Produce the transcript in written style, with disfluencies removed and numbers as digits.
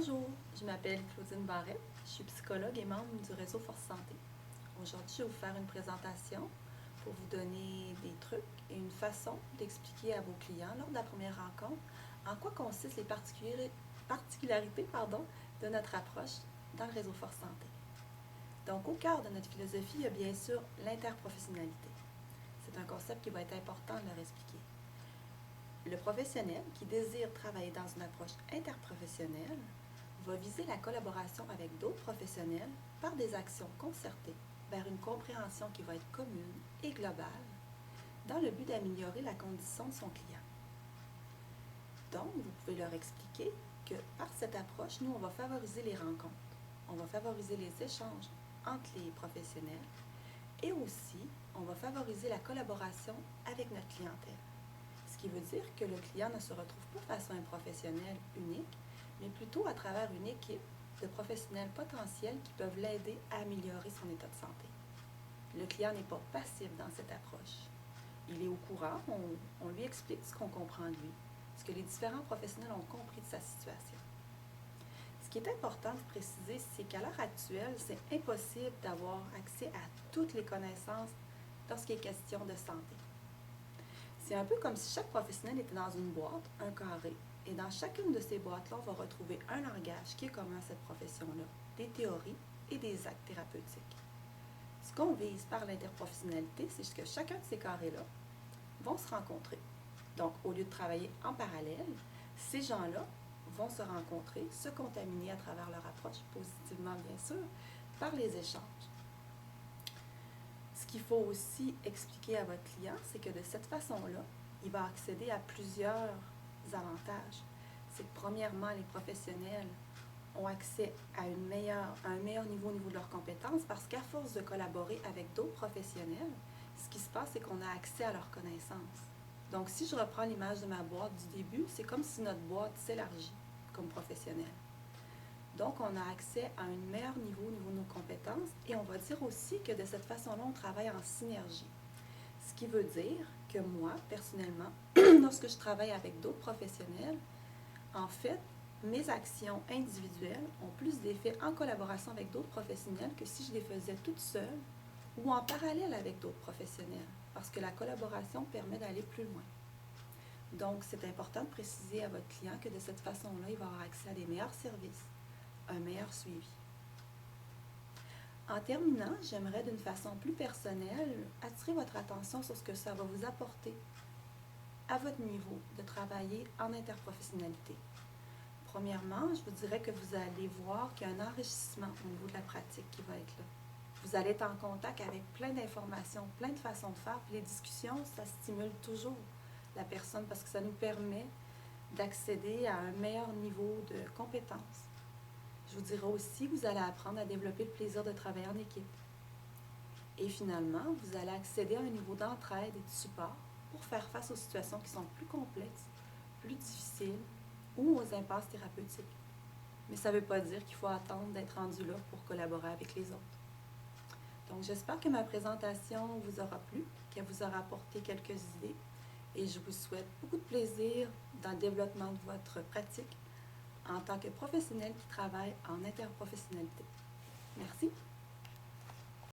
Bonjour, je m'appelle Claudine Barrette, je suis psychologue et membre du réseau Force Santé. Aujourd'hui, je vais vous faire une présentation pour vous donner des trucs et une façon d'expliquer à vos clients lors de la première rencontre en quoi consistent les particularités de notre approche dans le réseau Force Santé. Donc, au cœur de notre philosophie, il y a bien sûr l'interprofessionnalité. C'est un concept qui va être important de leur expliquer. Le professionnel qui désire travailler dans une approche interprofessionnelle va viser la collaboration avec d'autres professionnels par des actions concertées vers une compréhension qui va être commune et globale dans le but d'améliorer la condition de son client. Donc, vous pouvez leur expliquer que par cette approche, nous, on va favoriser les rencontres, on va favoriser les échanges entre les professionnels et aussi, on va favoriser la collaboration avec notre clientèle. Ce qui veut dire que le client ne se retrouve pas face à un professionnel unique, mais plutôt à travers une équipe de professionnels potentiels qui peuvent l'aider à améliorer son état de santé. Le client n'est pas passif dans cette approche. Il est au courant, on lui explique ce qu'on comprend de lui, ce que les différents professionnels ont compris de sa situation. Ce qui est important de préciser, c'est qu'à l'heure actuelle, c'est impossible d'avoir accès à toutes les connaissances lorsqu'il est question de santé. C'est un peu comme si chaque professionnel était dans une boîte, un carré, et dans chacune de ces boîtes-là, on va retrouver un langage qui est commun à cette profession-là, des théories et des actes thérapeutiques. Ce qu'on vise par l'interprofessionnalité, c'est que chacun de ces carrés-là vont se rencontrer. Donc, au lieu de travailler en parallèle, ces gens-là vont se rencontrer, se contaminer à travers leur approche, positivement bien sûr, par les échanges. Ce qu'il faut aussi expliquer à votre client, c'est que de cette façon-là, il va accéder à plusieurs avantages. C'est que premièrement, les professionnels ont accès à un meilleur niveau au niveau de leurs compétences parce qu'à force de collaborer avec d'autres professionnels, ce qui se passe, c'est qu'on a accès à leurs connaissances. Donc, si je reprends l'image de ma boîte du début, c'est comme si notre boîte s'élargit comme professionnel. Donc, on a accès à un meilleur niveau au niveau de nos compétences et on va dire aussi que de cette façon-là, on travaille en synergie. Ce qui veut dire que moi, personnellement, lorsque je travaille avec d'autres professionnels, en fait, mes actions individuelles ont plus d'effet en collaboration avec d'autres professionnels que si je les faisais toutes seules ou en parallèle avec d'autres professionnels, parce que la collaboration permet d'aller plus loin. Donc, c'est important de préciser à votre client que de cette façon-là, il va avoir accès à des meilleurs services, un meilleur suivi. En terminant, j'aimerais d'une façon plus personnelle attirer votre attention sur ce que ça va vous apporter à votre niveau de travailler en interprofessionnalité. Premièrement, je vous dirais que vous allez voir qu'il y a un enrichissement au niveau de la pratique qui va être là. Vous allez être en contact avec plein d'informations, plein de façons de faire. Puis les discussions, ça stimule toujours la personne parce que ça nous permet d'accéder à un meilleur niveau de compétences. Je vous dirais aussi que vous allez apprendre à développer le plaisir de travailler en équipe. Et finalement, vous allez accéder à un niveau d'entraide et de support pour faire face aux situations qui sont plus complexes, plus difficiles ou aux impasses thérapeutiques. Mais ça ne veut pas dire qu'il faut attendre d'être rendu là pour collaborer avec les autres. Donc, j'espère que ma présentation vous aura plu, qu'elle vous aura apporté quelques idées et je vous souhaite beaucoup de plaisir dans le développement de votre pratique en tant que professionnel qui travaille en interprofessionnalité. Merci.